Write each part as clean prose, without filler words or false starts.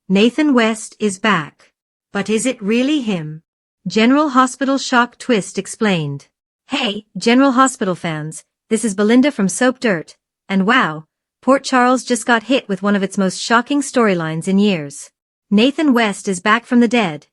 Nathan West is back. But is it really him? General Hospital Shock Twist explained. Hey, General Hospital fans, this is Belinda from Soap Dirt, and wow, Port Charles just got hit with one of its most shocking storylines in years. Nathan West is back from the dead.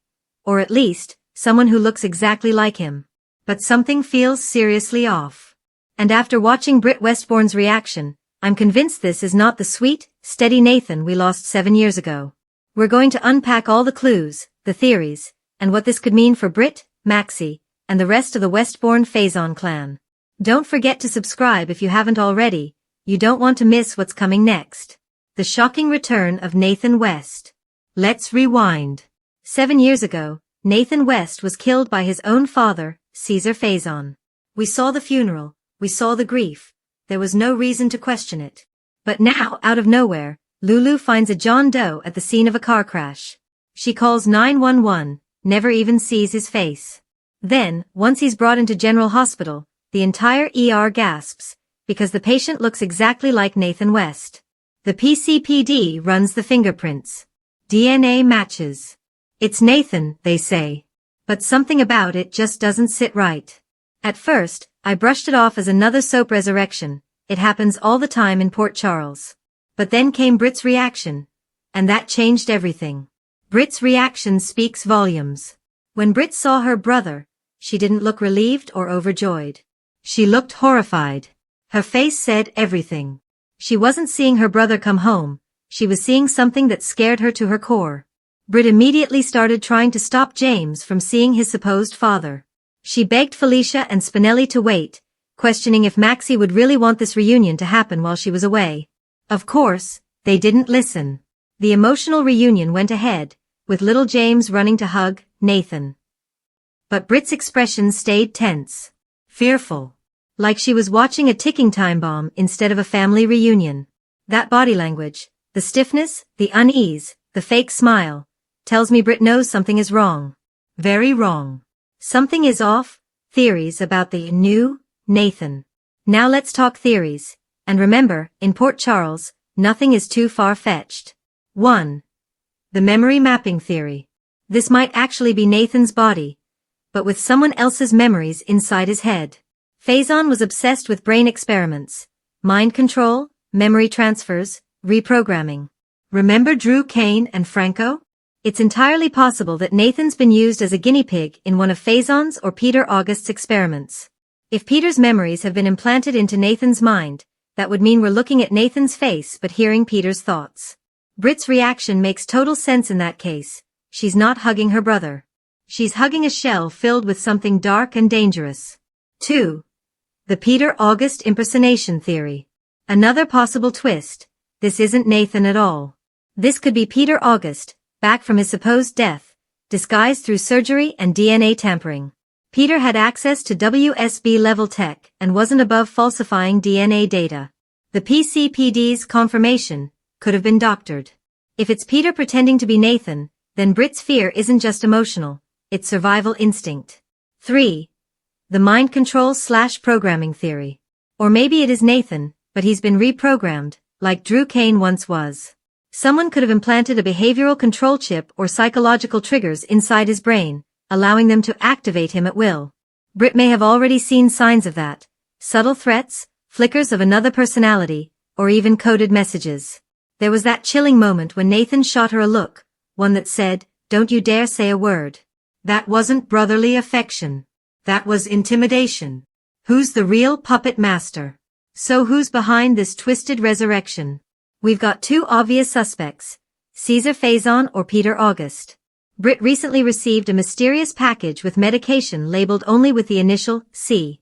Or at least, someone who looks exactly like him. But something feels seriously off. And after watching Britt Westbourne's reaction, I'm convinced this is not the sweet, steady Nathan we lost 7 years ago. We're going to unpack all the clues, the theories, and what this could mean for Britt, Maxie, and the rest of the Westbourne Faison clan. Don't forget to subscribe if you haven't already, you don't want to miss what's coming next. The shocking return of Nathan West. Let's rewind. 7 years ago, Nathan West was killed by his own father, Caesar Faison. We saw the funeral, we saw the grief, there was no reason to question it. But now, out of nowhere, Lulu finds a John Doe at the scene of a car crash. She calls 911, never even sees his face. Then, once he's brought into General Hospital, the entire ER gasps, because the patient looks exactly like Nathan West. The PCPD runs the fingerprints. DNA matches. It's Nathan, they say. But something about it just doesn't sit right. At first, I brushed it off as another soap resurrection. It happens all the time in Port Charles. But then came Britt's reaction. And that changed everything. Britt's reaction speaks volumes. When Britt saw her brother, she didn't look relieved or overjoyed. She looked horrified. Her face said everything. She wasn't seeing her brother come home, she was seeing something that scared her to her core. Britt immediately started trying to stop James from seeing his supposed father. She begged Felicia and Spinelli to wait, questioning if Maxie would really want this reunion to happen while she was away. Of course, they didn't listen. The emotional reunion went ahead, with little James running to hug Nathan. But Britt's expression stayed tense. Fearful. Like she was watching a ticking time bomb instead of a family reunion. That body language, the stiffness, the unease, the fake smile, tells me Britt knows something is wrong. Very wrong. Something is off. Theories about the new Nathan. Now let's talk theories. And remember, in Port Charles, nothing is too far-fetched. 1. The memory mapping theory. This might actually be Nathan's body, but with someone else's memories inside his head. Faison was obsessed with brain experiments, mind control, memory transfers, reprogramming. Remember Drew Kane and Franco? It's entirely possible that Nathan's been used as a guinea pig in one of Faison's or Peter August's experiments. If Peter's memories have been implanted into Nathan's mind, that would mean we're looking at Nathan's face but hearing Peter's thoughts. Britt's reaction makes total sense in that case. She's not hugging her brother. She's hugging a shell filled with something dark and dangerous. 2. The Peter August impersonation theory. Another possible twist. This isn't Nathan at all. This could be Peter August, back from his supposed death, disguised through surgery and DNA tampering. Peter had access to WSB-level tech and wasn't above falsifying DNA data. The PCPD's confirmation could have been doctored. If it's Peter pretending to be Nathan, then Britt's fear isn't just emotional, it's survival instinct. 3. The mind control/programming theory. Or maybe it is Nathan, but he's been reprogrammed, like Drew Kane once was. Someone could have implanted a behavioral control chip or psychological triggers inside his brain, allowing them to activate him at will. Britt may have already seen signs of that. Subtle threats, flickers of another personality, or even coded messages. There was that chilling moment when Nathan shot her a look, one that said, "Don't you dare say a word." That wasn't brotherly affection. That was intimidation. Who's the real puppet master? So who's behind this twisted resurrection? We've got 2 obvious suspects, Caesar Faison or Peter August. Britt recently received a mysterious package with medication labeled only with the initial C.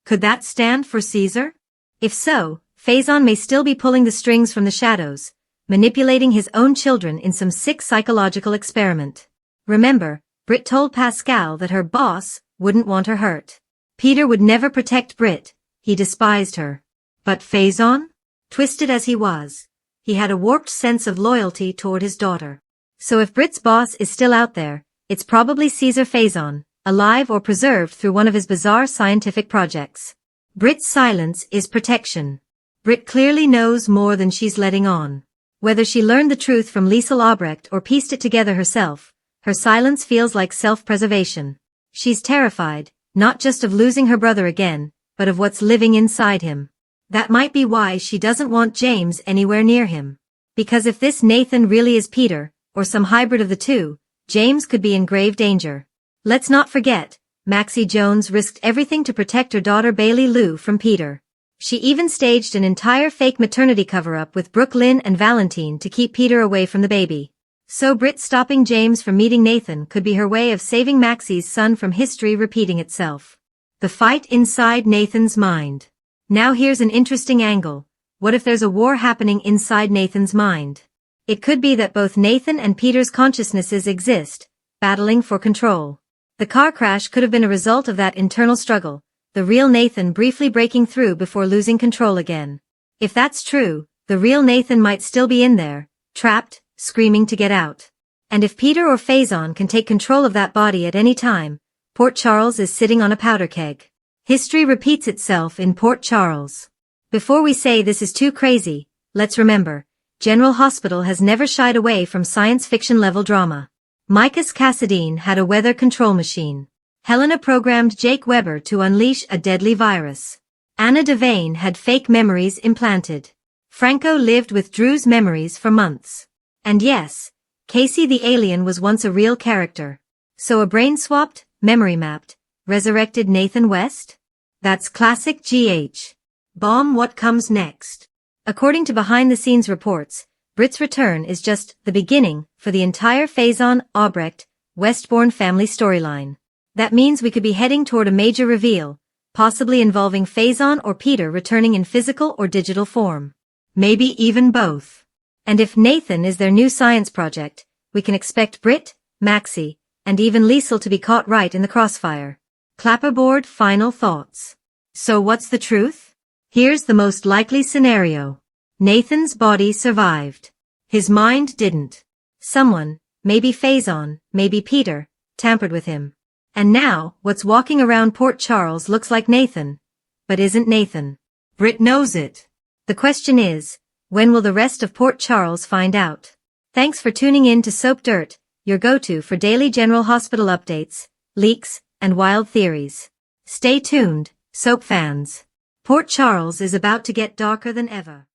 Could that stand for Caesar? If so, Faison may still be pulling the strings from the shadows, manipulating his own children in some sick psychological experiment. Remember, Britt told Pascal that her boss wouldn't want her hurt. Peter would never protect Britt, he despised her. But Faison? Twisted as he was, he had a warped sense of loyalty toward his daughter. So if Britt's boss is still out there, it's probably Caesar Faison, alive or preserved through one of his bizarre scientific projects. Britt's silence is protection. Britt clearly knows more than she's letting on. Whether she learned the truth from Faison-Obrecht or pieced it together herself, her silence feels like self-preservation. She's terrified, not just of losing her brother again, but of what's living inside him. That might be why she doesn't want James anywhere near him. Because if this Nathan really is Peter, or some hybrid of the two, James could be in grave danger. Let's not forget, Maxie Jones risked everything to protect her daughter Bailey Lou from Peter. She even staged an entire fake maternity cover-up with Brooklyn and Valentine to keep Peter away from the baby. So Britt stopping James from meeting Nathan could be her way of saving Maxie's son from history repeating itself. The fight inside Nathan's mind. Now here's an interesting angle. What if there's a war happening inside Nathan's mind? It could be that both Nathan and Peter's consciousnesses exist, battling for control. The car crash could have been a result of that internal struggle, the real Nathan briefly breaking through before losing control again. If that's true, the real Nathan might still be in there, trapped, screaming to get out. And if Peter or Faison can take control of that body at any time, Port Charles is sitting on a powder keg. History repeats itself in Port Charles. Before we say this is too crazy, let's remember, General Hospital has never shied away from science fiction level drama. Micas Cassadine had a weather control machine. Helena programmed Jake Weber to unleash a deadly virus. Anna Devane had fake memories implanted. Franco lived with Drew's memories for months. And yes, Casey the alien was once a real character. So a brain-swapped, memory-mapped, resurrected Nathan West? That's classic GH. Bomb. What comes next? According to behind-the-scenes reports, Britt's return is just the beginning for the entire Faison-Obrecht, Westbourne family storyline. That means we could be heading toward a major reveal, possibly involving Faison or Peter returning in physical or digital form. Maybe even both. And if Nathan is their new science project, we can expect Britt, Maxie, and even Liesl to be caught right in the crossfire. Clapperboard. Final thoughts. So what's the truth? Here's the most likely scenario. Nathan's body survived. His mind didn't. Someone, maybe Faison, maybe Peter, tampered with him. And now, what's walking around Port Charles looks like Nathan, but isn't Nathan. Britt knows it. The question is, when will the rest of Port Charles find out? Thanks for tuning in to Soap Dirt, your go-to for daily General Hospital updates, leaks, and wild theories. Stay tuned, soap fans. Port Charles is about to get darker than ever.